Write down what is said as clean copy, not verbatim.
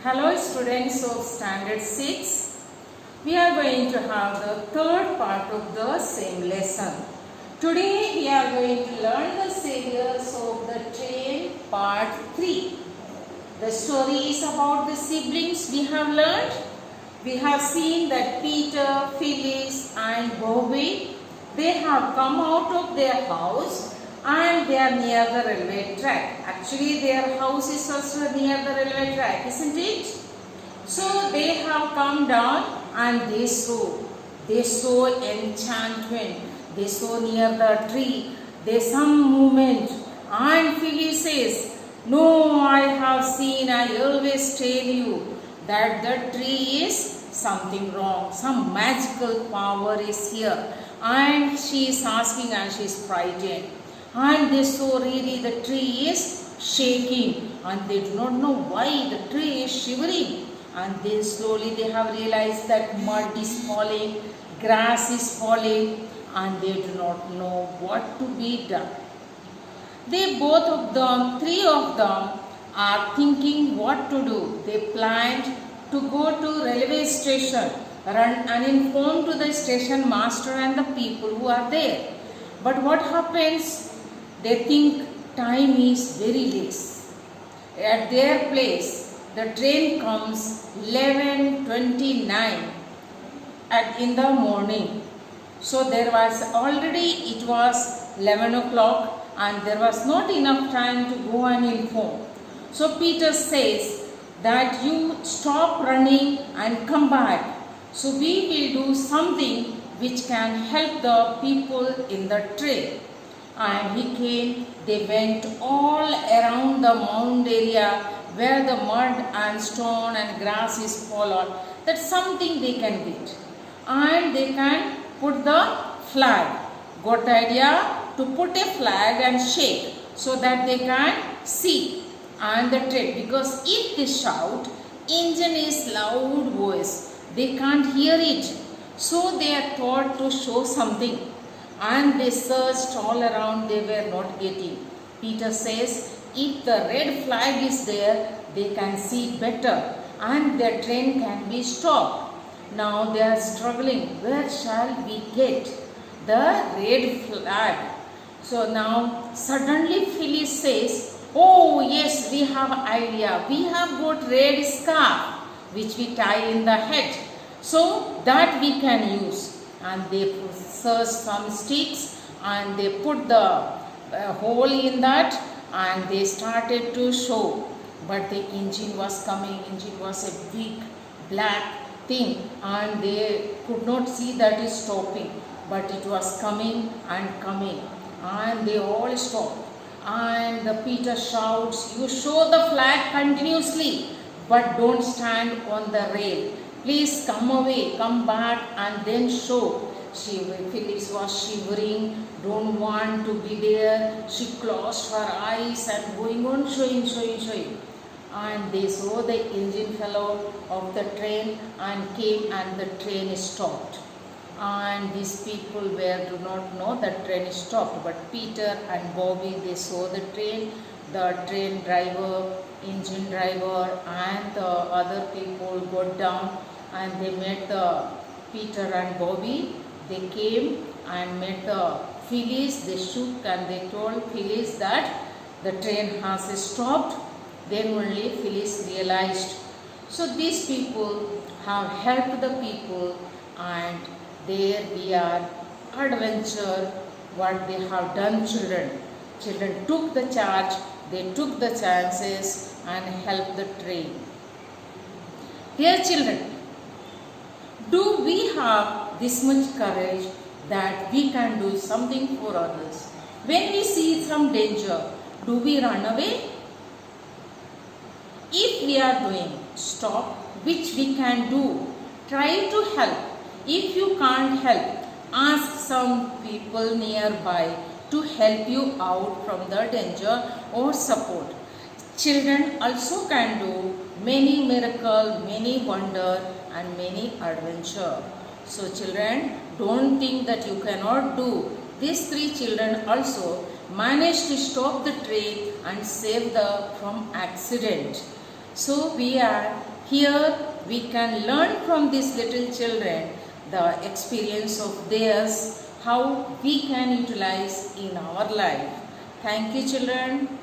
Hello students of standard 6. We are going to have the third part of the same lesson. Today we are going to learn the saviors of the train part 3. The story is about the siblings we have learned. We have seen that Peter, Phyllis and Bobby, they have come out of their house and they are near the railway track. Actually their house is also near the railway track, isn't it? So they have come down and they saw enchantment. They saw near the tree, there's some movement, and Phyllis says, "No, I have seen, I always tell you that the tree is something wrong, some magical power is here." And she is asking and she is frightened. And they saw really the tree is shaking and they do not know why the tree is shivering. And then slowly they have realized that mud is falling, grass is falling, and they do not know what to be done. Both of them, three of them are thinking what to do. They planned to go to railway station, run and inform to the station master and the people who are there. But what happens? They think time is very less. At their place, the train comes 11:29 in the morning. So there was already, it was 11 o'clock and there was not enough time to go and inform. So Peter says that you stop running and come back. So we will do something which can help the people in the train. And he came, they went all around the mound area where the mud and stone and grass is fallen. That's something they can get. And they can put the flag. Got the idea to put a flag and shake so that they can see and the train. Because if they shout, engine is loud voice, they can't hear it. So they are taught to show something. And they searched all around, they were not getting. Peter says, if the red flag is there, they can see better and their train can be stopped. Now they are struggling, where shall we get the red flag? So now suddenly Phyllis says, "Oh yes, we have idea. We have got red scarf which we tie in the head. So that we can use." And they searched some sticks and they put the hole in that and they started to show. But the engine was coming. Engine was a big black thing and they could not see that it is stopping. But it was coming and coming and they all stopped. And the Peter shouts, "You show the flag continuously but don't stand on the rail. Please come away, come back and then show." Phyllis was shivering, don't want to be there. She closed her eyes and going on showing. And they saw the engine fell out of the train and came and the train stopped. And these people do not know that train is stopped. But Peter and Bobby, they saw the train driver, engine driver and the other people got down and they met the Peter and Bobby. They came and met the Phyllis. They shook and they told Phyllis that the train has stopped. Then only Phyllis realized. So these people have helped the people and there we are. Adventure, what they have done, children. Children took the charge, they took the chances and helped the train. Dear children, do we have this much courage that we can do something for others? When we see some danger, do we run away? If we are doing, stop, which we can do. Try to help. If you can't help, ask some people nearby to help you out from the danger or support. Children also can do many miracles, many wonder and many adventure. So children, don't think that you cannot do. These three children also managed to stop the train and save from accident. So we are here, we can learn from these little children the experience of theirs, how we can utilize in our life. Thank you, children.